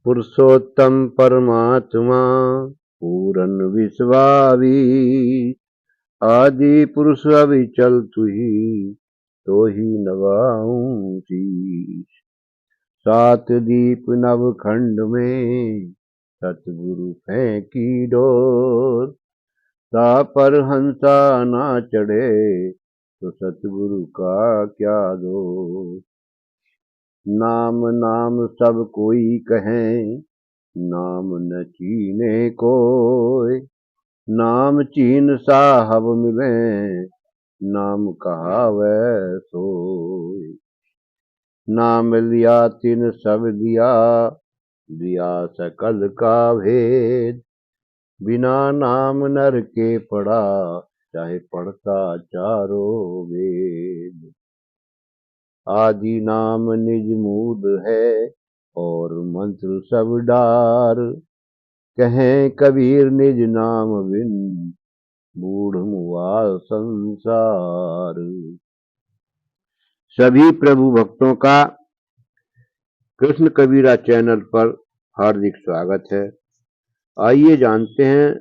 पुरुषोत्तम परमात्मा पूरन विश्वावी आदि पुरुष अविचल तुही तो ही नवाऊं शीश। सात दीप नवखंड में सतगुरु फेंकी डोर ता पर हंसा ना चढ़े तो सतगुरु का क्या दोष। नाम नाम सब कोई कहें नाम न चीने कोय नाम चीन साहब मिले नाम कहावै सोय। नाम लिया तिन सब लिया दिया सकल का भेद बिना नाम नर के पढ़ा चाहे पढ़ता चारों वेद। आदि नाम निज मूल है और मंत्र सब डार कहें कबीर निज नाम बिन बूढ़ मुआ संसार। सभी प्रभु भक्तों का कृष्ण कबीरा चैनल पर हार्दिक स्वागत है। आइए जानते हैं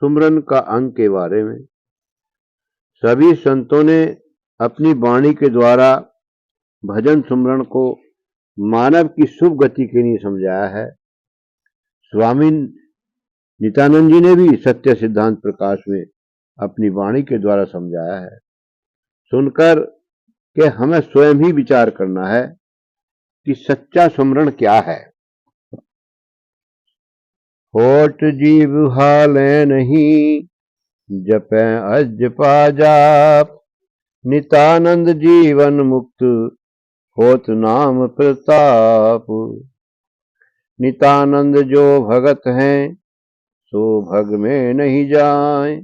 सुमरन का अंग के बारे में। सभी संतों ने अपनी वाणी के द्वारा भजन सुमरन को मानव की शुभ गति के लिए समझाया है। स्वामी नित्यानंद जी ने भी सत्य सिद्धांत प्रकाश में अपनी वाणी के द्वारा समझाया है। सुनकर के हमें स्वयं ही विचार करना है कि सच्चा सुमरन क्या है। होठ जीव हाले नहीं जपे अजपा जाप नित्यानंद जीवन मुक्त होत नाम प्रताप। नित्यानंद जो भगत हैं सो भग में नहीं जाए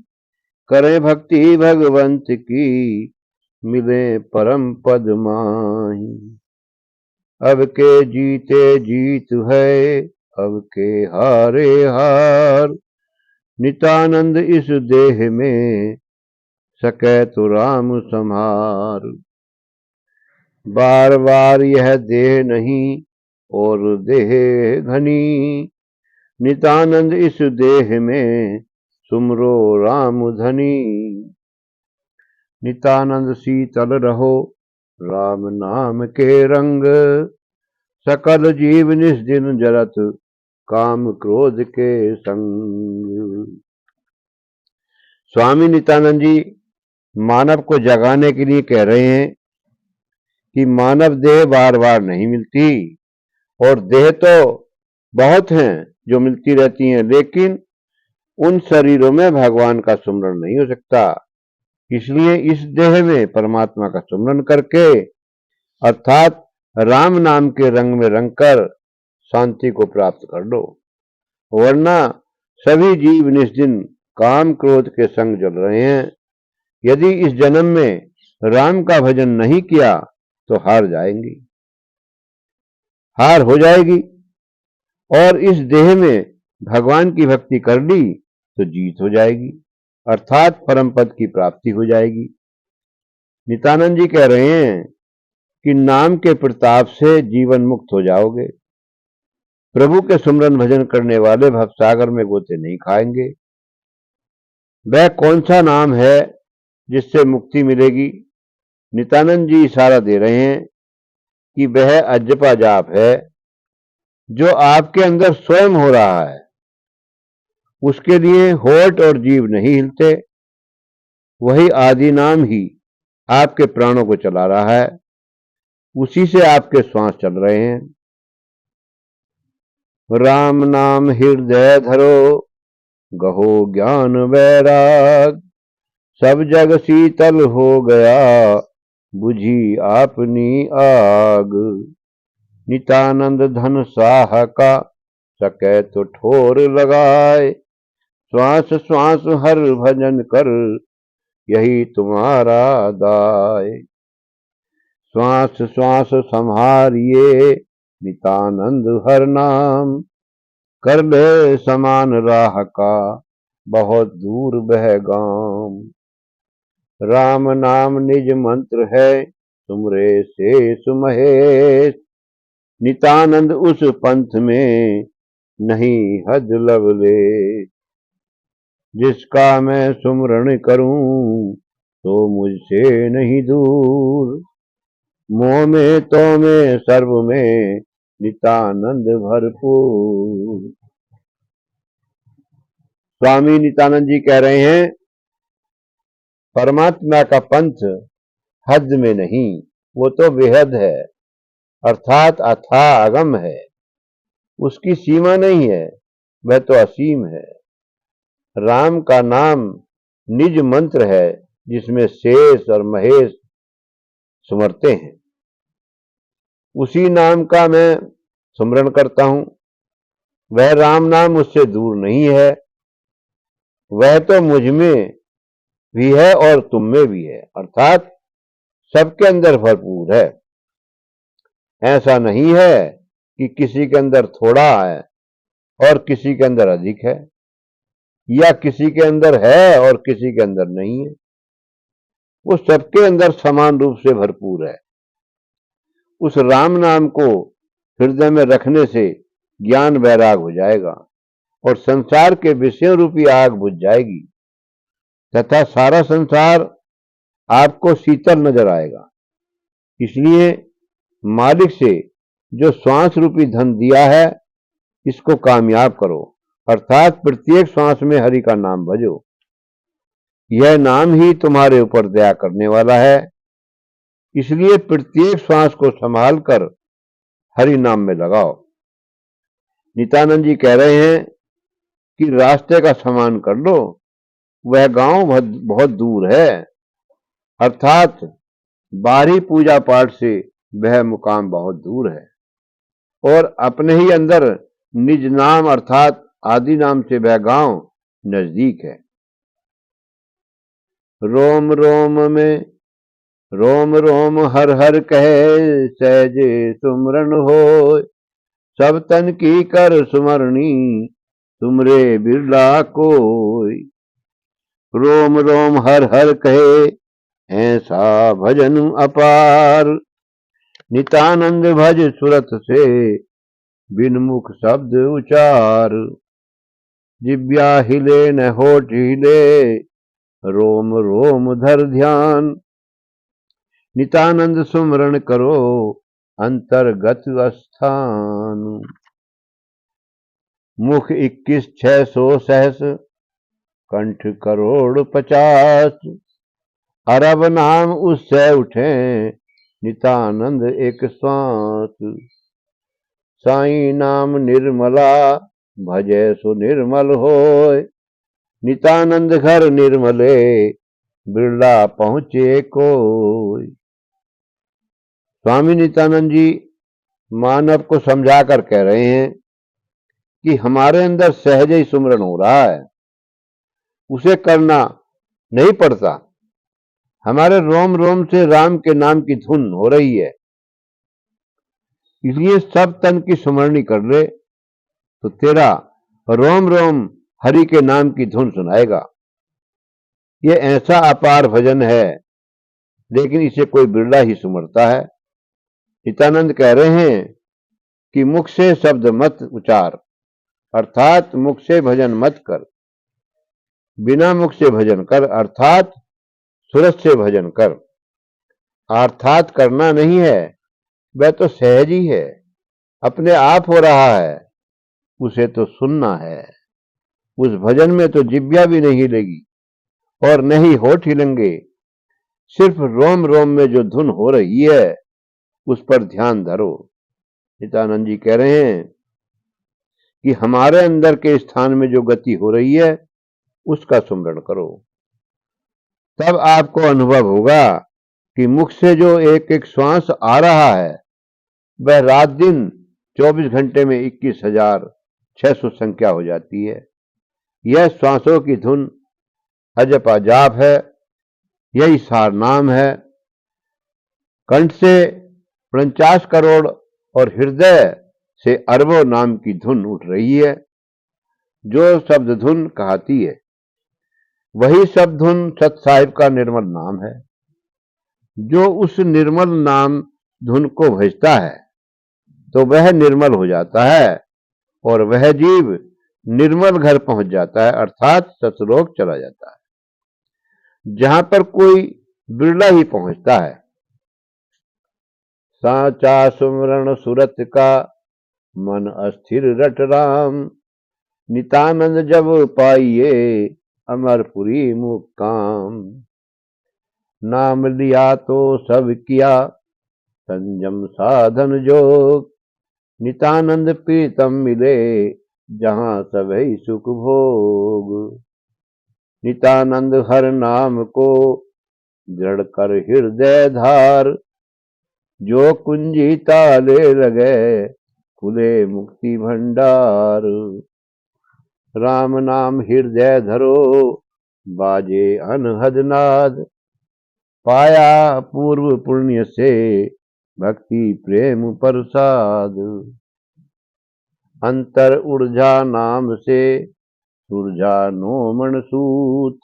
करें भक्ति भगवंत की मिले परम पद माही। अब के जीते जीत है अब के हारे हार नित्यानंद इस देह में सके तो राम संहार। बार बार यह देह नहीं और देह घनी नित्यानंद इस देह में सुमरो राम धनी। नित्यानंद शीतल रहो राम नाम के रंग सकल जीव निस्दिन जरत काम क्रोध के संग। स्वामी नित्यानंद जी मानव को जगाने के लिए कह रहे हैं कि मानव देह बार बार नहीं मिलती और देह तो बहुत हैं जो मिलती रहती हैं, लेकिन उन शरीरों में भगवान का सुमरन नहीं हो सकता। इसलिए इस देह में परमात्मा का सुमरन करके अर्थात राम नाम के रंग में रंगकर शांति को प्राप्त कर लो, वरना सभी जीव निस्दिन काम क्रोध के संग जल रहे हैं। यदि इस जन्म में राम का भजन नहीं किया तो हार जाएंगी, हार हो जाएगी, और इस देह में भगवान की भक्ति कर ली तो जीत हो जाएगी, अर्थात परम पद की प्राप्ति हो जाएगी। नित्यानंद जी कह रहे हैं कि नाम के प्रताप से जीवन मुक्त हो जाओगे। प्रभु के सुमरन भजन करने वाले भवसागर में गोते नहीं खाएंगे। वह कौन सा नाम है जिससे मुक्ति मिलेगी? नित्यानंद जी इशारा दे रहे हैं कि वह अजपा जाप है जो आपके अंदर स्वयं हो रहा है। उसके लिए होठ और जीव नहीं हिलते, वही आदि नाम ही आपके प्राणों को चला रहा है, उसी से आपके श्वास चल रहे हैं। राम नाम हृदय धरो गहो ज्ञान वैराग सब जग शीतल हो गया बुझी आपनी आग। नित्यानंद धन साह का सके तो ठोर लगाए श्वास श्वास हर भजन कर यही तुम्हारा दाय। श्वास श्वास संहारिए नित्यानंद हर नाम कर ले समान राह का बहुत दूर बह गाम। राम नाम निज मंत्र है तुमरे शेष महेश नित्यानंद उस पंथ में नहीं हद लवले। जिसका मैं सुमरण करूं तो मुझसे नहीं दूर। मोह में तो में सर्व में नितानंद भरपूर। स्वामी नित्यानंद जी कह रहे हैं, परमात्मा का पंथ हद में नहीं, वो तो बेहद है, अर्थात अथाह अगम है। उसकी सीमा नहीं है, वह तो असीम है। राम का नाम निज मंत्र है, जिसमें शेष और महेश सुमरते हैं। उसी नाम का मैं सुमरण करता हूं। वह राम नाम मुझसे दूर नहीं है, वह तो मुझ में भी है और तुम में भी है, अर्थात सबके अंदर भरपूर है। ऐसा नहीं है कि किसी के अंदर थोड़ा है और किसी के अंदर अधिक है, या किसी के अंदर है और किसी के अंदर नहीं है। वो सबके अंदर समान रूप से भरपूर है। उस राम नाम को हृदय में रखने से ज्ञान वैराग हो जाएगा और संसार के विषयों रूपी आग बुझ जाएगी तथा सारा संसार आपको शीतल नजर आएगा। इसलिए मालिक से जो श्वास रूपी धन दिया है, इसको कामयाब करो, अर्थात प्रत्येक श्वास में हरि का नाम भजो। यह नाम ही तुम्हारे ऊपर दया करने वाला है, इसलिए प्रत्येक श्वास को संभाल कर हरि नाम में लगाओ। नित्यानंद जी कह रहे हैं कि रास्ते का सम्मान कर लो, वह गांव बहुत दूर है, अर्थात बाहरी पूजा पाठ से वह मुकाम बहुत दूर है, और अपने ही अंदर निज नाम अर्थात आदि नाम से वह गांव नजदीक है। रोम रोम में रोम रोम हर हर कहे, सहजे सुमरन हो। सब तन की कर सुमरनी, तुमरे बिरला कोई। रोम रोम हर हर कहे, ऐसा भजन अपार। नितानंद भज सुरत से, बिनमुख शब्द उचार। जिब्या हिले न होठ हिले, रोम रोम धर ध्यान। नितानंद सुमरण करो, अंतर्गत स्थान। मुख 21,600 सहस, कंठ करोड़ 50। अरब नाम उससे उठे, नितानंद एक श्वास। साई नाम निर्मला, भजे सो निर्मल होय। नितानंद घर निर्मले, बिरला पहुंचे कोई। स्वामी नित्यानंद जी मानव को समझा कर कह रहे हैं कि हमारे अंदर सहज ही सुमरण हो रहा है, उसे करना नहीं पड़ता। हमारे रोम रोम से राम के नाम की धुन हो रही है, इसलिए सब तन की सुमरनी कर ले तो तेरा रोम रोम हरि के नाम की धुन सुनाएगा। ये ऐसा अपार भजन है, लेकिन इसे कोई बिरला ही सुमरता है। नित्यानंद कह रहे हैं कि मुख से शब्द मत उचार, अर्थात मुख से भजन मत कर। बिना मुख से भजन कर, अर्थात सूरज से भजन कर। अर्थात करना नहीं है, वह तो सहज ही है, अपने आप हो रहा है, उसे तो सुनना है। उस भजन में तो जिब्या भी नहीं हिलेगी और नहीं होठ हिलेंगे, सिर्फ रोम रोम में जो धुन हो रही है उस पर ध्यान धरो। नित्यानंद जी कह रहे हैं कि हमारे अंदर के स्थान में जो गति हो रही है उसका सुमरण करो, तब आपको अनुभव होगा कि मुख से जो एक एक श्वास आ रहा है वह रात दिन 24 घंटे में 21,600 संख्या हो जाती है। यह श्वासों की धुन अजपा जाप है, यही सार नाम है। कंठ से 49 करोड़ और हृदय से अरबों नाम की धुन उठ रही है। जो शब्द धुन कहती है वही शब्द धुन सत साहिब का निर्मल नाम है। जो उस निर्मल नाम धुन को भजता है तो वह निर्मल हो जाता है और वह जीव निर्मल घर पहुंच जाता है, अर्थात सतलोक चला जाता है, जहां पर कोई बिरला ही पहुंचता है। साचा सुमरण सुरत का मन अस्थिर रट राम, नितानंद जब पाइये अमरपुरी मुकाम। नाम लिया तो सब किया संयम साधन जोग, नितानंद प्रीतम मिले जहां सभी सुख भोग। नितानंद हर नाम को दृढ़ कर हृदय धार, जो कुंजी ताले लगे खुले मुक्ति भंडार। राम नाम हृदय धरो बाजे अनहद नाद, पाया पूर्व पुण्य से भक्ति प्रेम प्रसाद। अंतर ऊर्जा नाम से सुरझा नो मनसूत,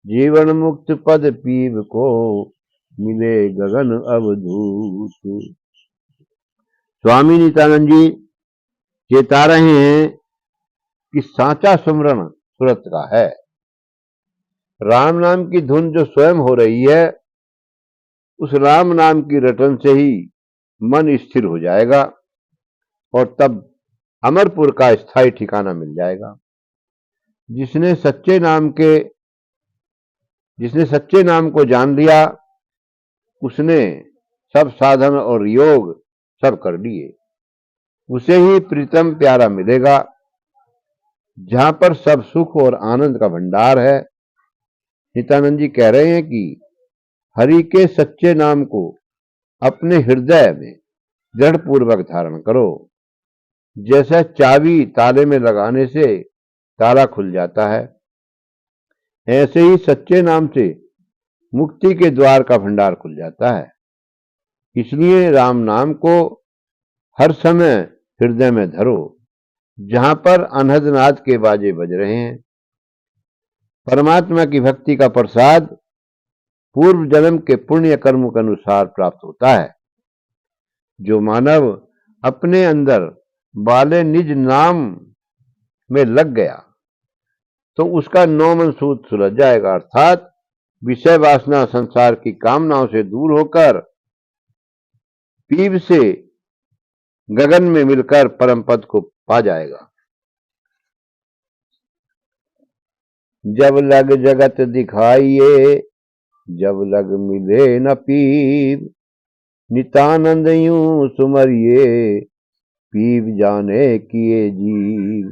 जीवन मुक्त पद पीव को मिले गगन अवधूत। स्वामी नित्यानंद जी चेता रहे हैं कि सांचा सुमरण सुरत का है। राम नाम की धुन जो स्वयं हो रही है, उस राम नाम की रटन से ही मन स्थिर हो जाएगा और तब अमरपुर का स्थायी ठिकाना मिल जाएगा। जिसने सच्चे नाम को जान लिया, उसने सब साधन और योग सब कर लिए। उसे ही प्रीतम प्यारा मिलेगा, जहां पर सब सुख और आनंद का भंडार है। नित्यानंद जी कह रहे हैं कि हरि के सच्चे नाम को अपने हृदय में दृढ़ पूर्वक धारण करो। जैसे चाबी ताले में लगाने से ताला खुल जाता है, ऐसे ही सच्चे नाम से मुक्ति के द्वार का भंडार खुल जाता है। इसलिए राम नाम को हर समय हृदय में धरो, जहां पर अनहद नाद के बाजे बज रहे हैं। परमात्मा की भक्ति का प्रसाद पूर्व जन्म के पुण्य कर्म के अनुसार प्राप्त होता है। जो मानव अपने अंदर वाले निज नाम में लग गया, तो उसका नौ मन सूत सुलझ जाएगा, अर्थात विषय वासना संसार की कामनाओं से दूर होकर पीव से गगन में मिलकर परम पद को पा जाएगा। जब लग जगत दिखाइए जब लग मिले न पीव, नितानंद यूं सुमरिए पीव जाने किए जीव।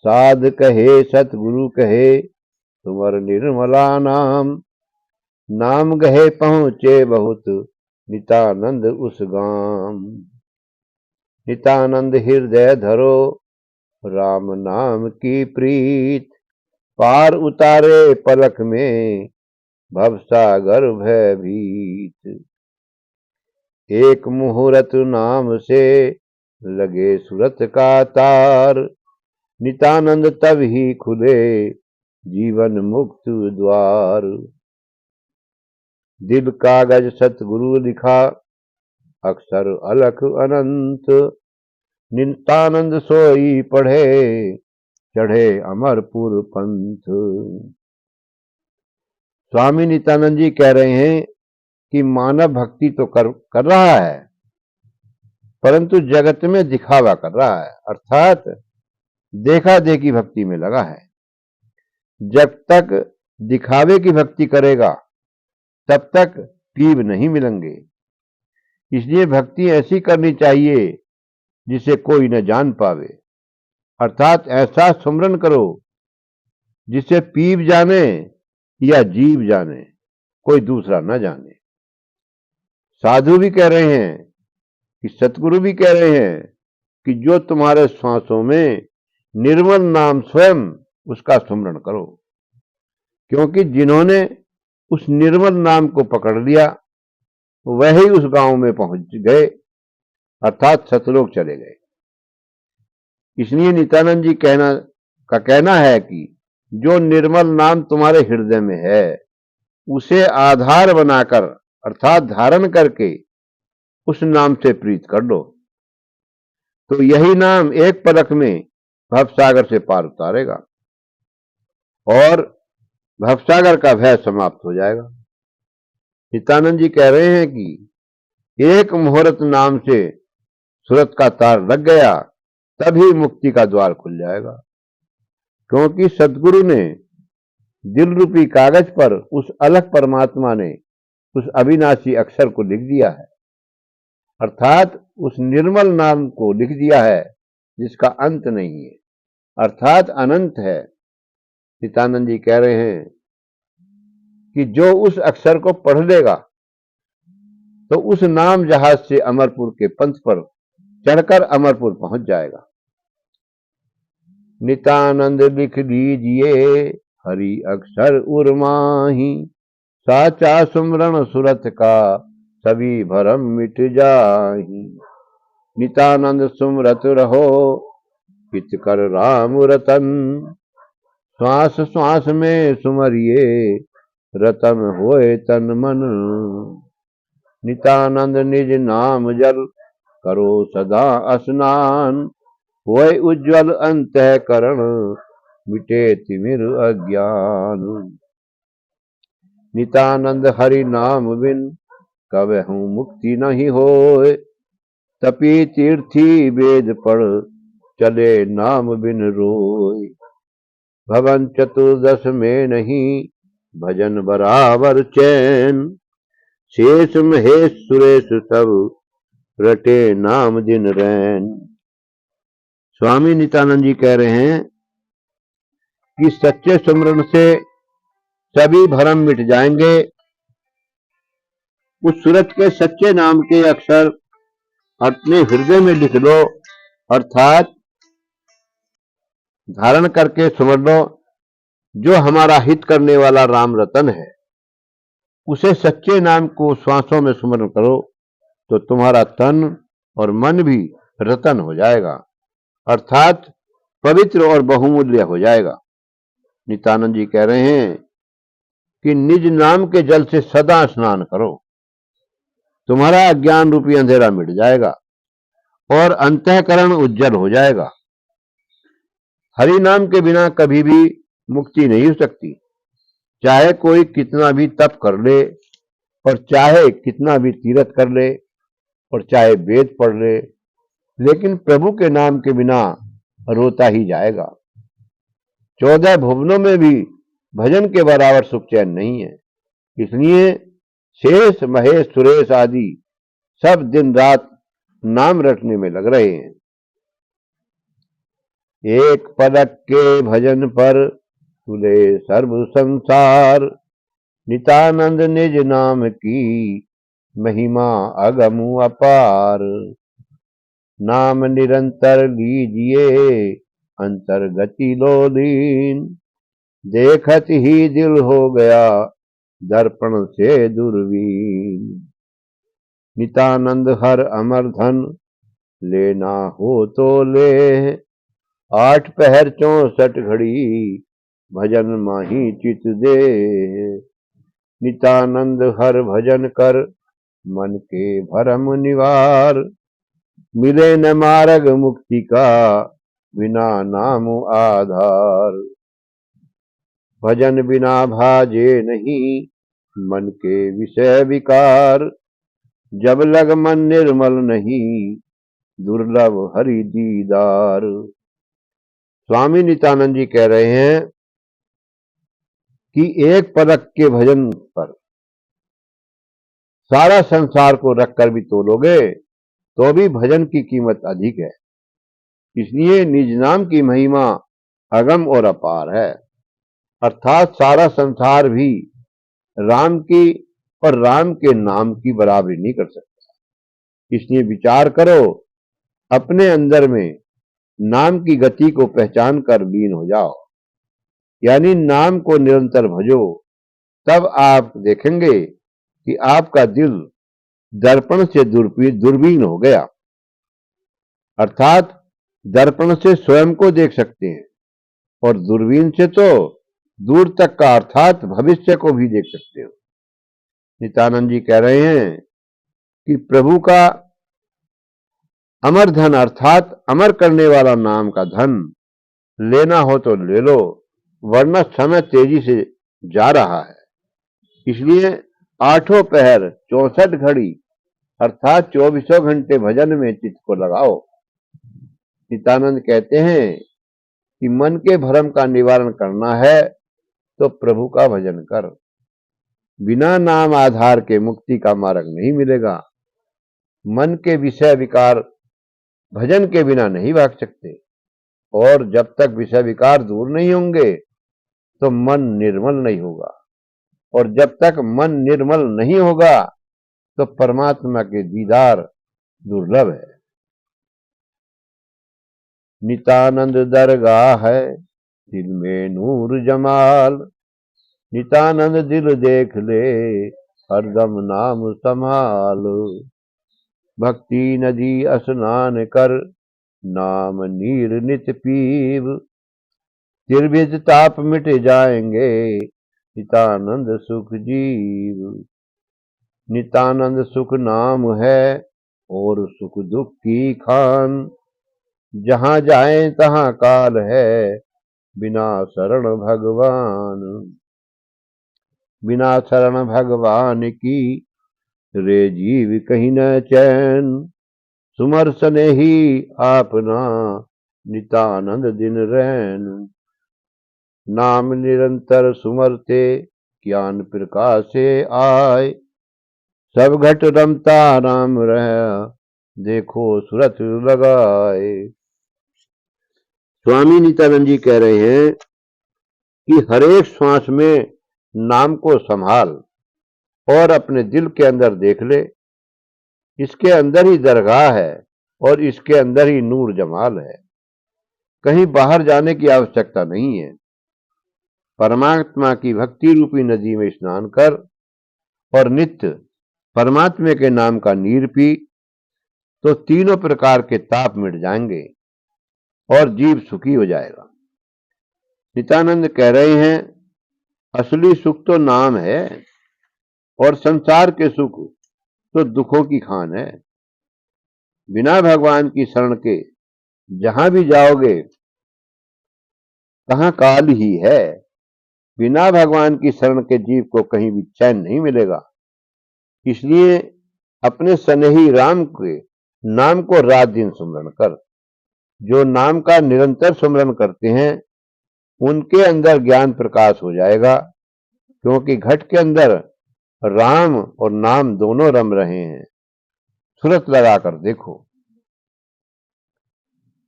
साध कहे सतगुरु कहे तुमर निर्मला नाम, नाम गहे पहुंचे बहुत नितानंद उस गाम। नितानंद हृदय धरो राम नाम की प्रीत, पार उतारे पलक में भवसागर भयभीत। एक मुहूर्त नाम से लगे सूरत का तार, नितानंद तब ही खुले जीवन मुक्त द्वार। दिल कागज सतगुरु लिखा अक्षर अलख अनंत, नितानंद सोई पढ़े चढ़े अमरपुर पंथ। स्वामी नित्यानंद जी कह रहे हैं कि मानव भक्ति तो कर रहा है, परंतु जगत में दिखावा कर रहा है, अर्थात देखा देखी भक्ति में लगा है। जब तक दिखावे की भक्ति करेगा तब तक पीव नहीं मिलेंगे। इसलिए भक्ति ऐसी करनी चाहिए जिसे कोई न जान पावे, अर्थात ऐसा सुमरन करो जिसे पीव जाने या जीव जाने, कोई दूसरा न जाने। साधु भी कह रहे हैं कि सतगुरु भी कह रहे हैं कि जो तुम्हारे श्वासों में निर्मल नाम स्वयं, उसका सुमरण करो, क्योंकि जिन्होंने उस निर्मल नाम को पकड़ लिया वही उस गांव में पहुंच गए, अर्थात सतलोक चले गए। इसलिए नित्यानंद जी कहना है कि जो निर्मल नाम तुम्हारे हृदय में है, उसे आधार बनाकर अर्थात धारण करके उस नाम से प्रीत कर लो। तो यही नाम एक पलक में भवसागर से पार उतारेगा और भवसागर का भय समाप्त हो जाएगा। नित्यानंद जी कह रहे हैं कि एक मुहूर्त नाम से सूरत का तार लग गया, तभी मुक्ति का द्वार खुल जाएगा। क्योंकि सदगुरु ने दिल रूपी कागज पर उस अलग परमात्मा ने उस अविनाशी अक्षर को लिख दिया है, अर्थात उस निर्मल नाम को लिख दिया है जिसका अंत नहीं है, अर्थात अनंत है। नित्यानंद जी कह रहे हैं कि जो उस अक्षर को पढ़ लेगा तो उस नाम जहाज से अमरपुर के पंथ पर चढ़कर अमरपुर पहुंच जाएगा। नित्यानंद लिख दीजिए हरि अक्षर उर्माही, साचा सुमरण सुरत का सभी भरम मिट जाही। नित्यानंद सुमरत रहो पित कर राम रतन, श्वास श्वास में सुमरिए रतन होए तन मन। नित्यानंद निज नाम जल करो सदा स्नान, होए उज्ज्वल अंतःकरण मिटे तिमिर अज्ञान। नित्यानंद हरि नाम बिन कबहु मुक्ति नहीं होए, तपी तीर्थी वेद पढ़ चले नाम बिन रोए। भवन चतुर्दश में नहीं भजन बराबर चैन, शेष महेश सुरेश सब रटे नाम दिन रैन। स्वामी नित्यानंद जी कह रहे हैं कि सच्चे सुमरन से सभी भरम मिट जाएंगे। उस सूरत के सच्चे नाम के अक्षर अपने हृदय में लिख लो, अर्थात धारण करके सुमर लो। जो हमारा हित करने वाला राम रतन है, उसे सच्चे नाम को श्वासों में सुमरण करो तो तुम्हारा तन और मन भी रतन हो जाएगा, अर्थात पवित्र और बहुमूल्य हो जाएगा। नित्यानंद जी कह रहे हैं कि निज नाम के जल से सदा स्नान करो, तुम्हारा अज्ञान रूपी अंधेरा मिट जाएगा और अंतःकरण उज्जवल हो जाएगा। हरि नाम के बिना कभी भी मुक्ति नहीं हो सकती, चाहे कोई कितना भी तप कर ले और चाहे कितना भी तीर्थ कर ले और चाहे वेद पढ़ ले, लेकिन प्रभु के नाम के बिना रोता ही जाएगा। 14 भुवनों में भी भजन के बराबर सुख चैन नहीं है। इसलिए शेष महेश सुरेश आदि सब दिन रात नाम रटने में लग रहे हैं। एक पलक के भजन पर तुले सर्व संसार, नित्यानंद निज नाम की महिमा अगम अपार। नाम निरंतर लीजिए अंतर्गति लो लीन, देखत ही दिल हो गया दर्पण से दूरबीन। नित्यानंद हर अमर धन लेना हो तो ले, 8 पहर 64 घड़ी भजन माही चित दे। नित्यानंद हर भजन कर मन के भरम निवार, मिले न मार्ग मुक्ति का बिना नाम आधार। भजन बिना भाजे नहीं मन के विषय विकार, जब लग मन निर्मल नहीं दुर्लभ हरि दीदार। स्वामी नित्यानंद जी कह रहे हैं कि एक पलक के भजन पर सारा संसार को रखकर भी तोलोगे तो भी भजन की कीमत अधिक है। इसलिए निज नाम की महिमा अगम और अपार है, अर्थात सारा संसार भी राम की और राम के नाम की बराबरी नहीं कर सकता। इसलिए विचार करो, अपने अंदर में नाम की गति को पहचान कर लीन हो जाओ, यानी नाम को निरंतर भजो। तब आप देखेंगे कि आपका दिल दर्पण से दूरबीन हो गया, अर्थात दर्पण से स्वयं को देख सकते हैं और दूरबीन से तो दूर तक का अर्थात भविष्य को भी देख सकते हो। नित्यानंद जी कह रहे हैं कि प्रभु का अमर धन अर्थात अमर करने वाला नाम का धन लेना हो तो ले लो, वरना समय तेजी से जा रहा है। इसलिए आठों पहर 64 घड़ी अर्थात 24 घंटे भजन में चित्त को लगाओ। नित्यानंद कहते हैं कि मन के भ्रम का निवारण करना है तो प्रभु का भजन कर। बिना नाम आधार के मुक्ति का मार्ग नहीं मिलेगा। मन के विषय विकार भजन के बिना नहीं भाग सकते, और जब तक विषय विकार दूर नहीं होंगे तो मन निर्मल नहीं होगा, और जब तक मन निर्मल नहीं होगा तो परमात्मा के दीदार दुर्लभ है। नित्यानंद दरगाह है दिल में नूर जमाल, नित्यानंद दिल देख ले हरदम नाम संभाल। भक्ति नदी स्नान कर नाम नीर नित पीव, त्रिविध ताप मिट जाएंगे नित्यानंद सुख जीव। नित्यानंद सुख नाम है और सुख दुख की खान, जहां जाए तहां काल है बिना शरण भगवान। बिना शरण भगवान की रे जीव कहीं न चैन, सुमर सने ही आपना नित्यानंद दिन रैन। नाम निरंतर सुमरते ज्ञान प्रकाश से आए, सब घट रमता राम रह देखो सुरत लगाए। स्वामी नित्यानंद जी कह रहे हैं कि हर एक श्वास में नाम को संभाल और अपने दिल के अंदर देख ले। इसके अंदर ही दरगाह है और इसके अंदर ही नूर जमाल है। कहीं बाहर जाने की आवश्यकता नहीं है। परमात्मा की भक्ति रूपी नदी में स्नान कर और नित्य परमात्मा के नाम का नीर पी, तो तीनों प्रकार के ताप मिट जाएंगे और जीव सुखी हो जाएगा। नित्यानंद कह रहे हैं असली सुख तो नाम है और संसार के सुख तो दुखों की खान है। बिना भगवान की शरण के जहां भी जाओगे तहां काल ही है। बिना भगवान की शरण के जीव को कहीं भी चैन नहीं मिलेगा। इसलिए अपने स्नेही राम के नाम को रात दिन सुमरण कर। जो नाम का निरंतर सुमरण करते हैं उनके अंदर ज्ञान प्रकाश हो जाएगा, क्योंकि घट के अंदर राम और नाम दोनों रम रहे हैं। सूरत लगाकर देखो।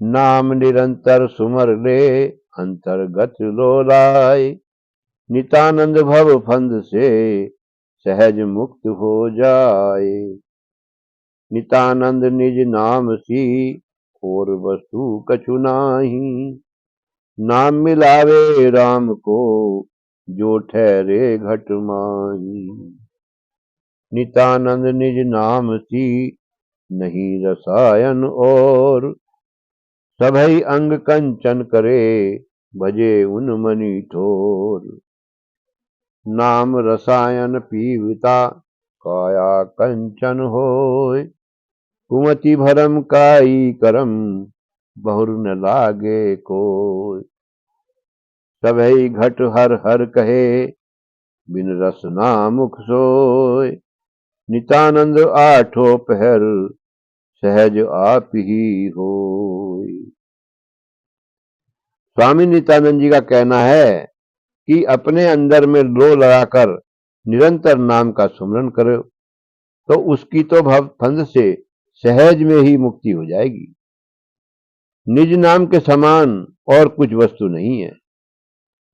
नाम निरंतर सुमर ले अंतर्गत लोलाय, नित्यानंद भव फंद से सहज मुक्त हो जाए। नित्यानंद निज नाम सी और वस्तु कछु नाही, नाम मिलावे राम को जो ठहरे घट माही। नित्यानंद निज नाम सी नहीं रसायन और, सभई अंग कंचन करे भजे उन मनी ठोर। नाम रसायन पीवता काया कंचन होय, कुमति भरम काई करम बहुर न लागे कोय। सभई घट हर हर कहे बिन रस नामुख सोय, नित्यानंद आठों पहर सहज आप ही होय। स्वामी नित्यानंद जी का कहना है कि अपने अंदर में लो लगाकर निरंतर नाम का सुमरन करो तो उसकी तो भव फंद से सहज में ही मुक्ति हो जाएगी। निज नाम के समान और कुछ वस्तु नहीं है।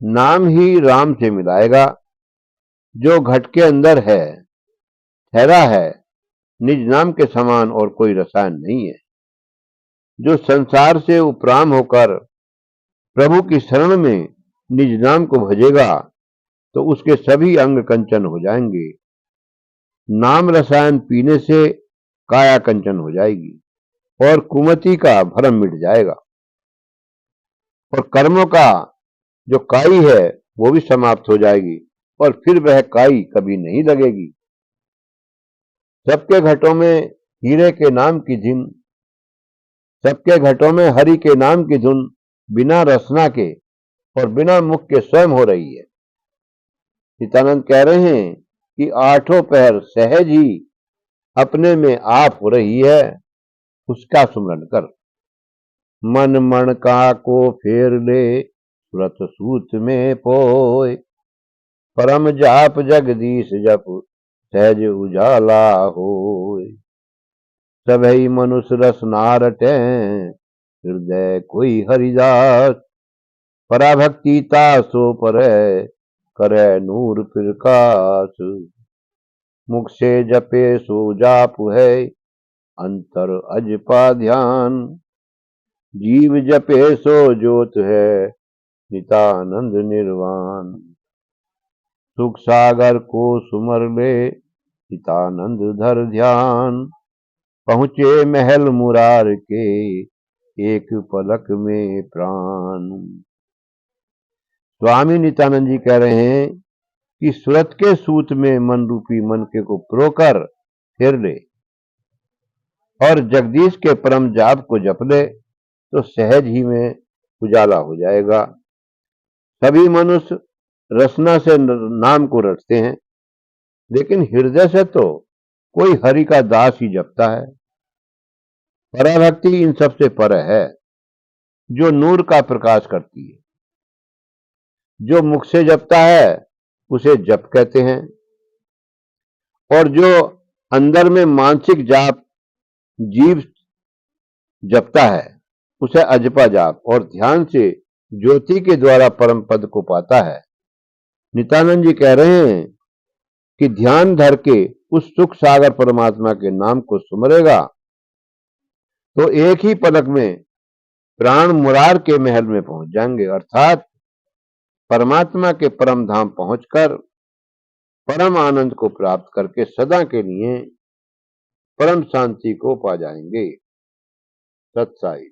नाम ही राम से मिलाएगा। जो घट के अंदर है ठहरा है, निज नाम के समान और कोई रसायन नहीं है। जो संसार से उपराम होकर प्रभु की शरण में निज नाम को भजेगा तो उसके सभी अंग कंचन हो जाएंगे। नाम रसायन पीने से काया कंचन हो जाएगी और कुमति का भरम मिट जाएगा, और कर्मों का जो काई है वो भी समाप्त हो जाएगी, और फिर वह काई कभी नहीं लगेगी। सबके घटों में हीरे के नाम की झिन सबके घटों में हरि के नाम की धुन बिना रसना के और बिना मुख के स्वयं हो रही है। नित्यानंद कह रहे हैं कि आठों पहर सहज ही अपने में आप हो रही है, उसका सुमरन कर। मन मण का को फेर ले सुरत सूत में पोय, परम जाप जगदीश जप सहज उजाला होय। सबई मनुष्य रस नारटे हृदय कोई हरिदास, पराभक्ति तासो पर करे नूर प्रकाश। मुख से जपे सो जाप है अंतर अजपा ध्यान, जीव जपे सो ज्योत है नितानंद निर्वाण। सुख सागर को सुमर ले नितानंद धर ध्यान, पहुंचे महल मुरार के एक पलक में प्राण। स्वामी नित्यानंद जी कह रहे हैं कि सुरत के सूत में मन रूपी मन के को प्रोकर फेर ले और जगदीश के परम जाप को जप ले तो सहज ही में उजाला हो जाएगा। सभी मनुष्य रसना से नाम को रटते हैं, लेकिन हृदय से तो कोई हरि का दास ही जपता है। पराभक्ति इन सबसे पर है, जो नूर का प्रकाश करती है। जो मुख से जपता है उसे जप कहते हैं, और जो अंदर में मानसिक जाप जीव जपता है उसे अजपा जाप और ध्यान से ज्योति के द्वारा परम पद को पाता है। नित्यानंद जी कह रहे हैं कि ध्यान धर के उस सुख सागर परमात्मा के नाम को सुमरेगा तो एक ही पलक में प्राण मुरार के महल में पहुंच जाएंगे, अर्थात परमात्मा के परम धाम पहुंचकर परम आनंद को प्राप्त करके सदा के लिए परम शांति को पा जाएंगे। सत्साई।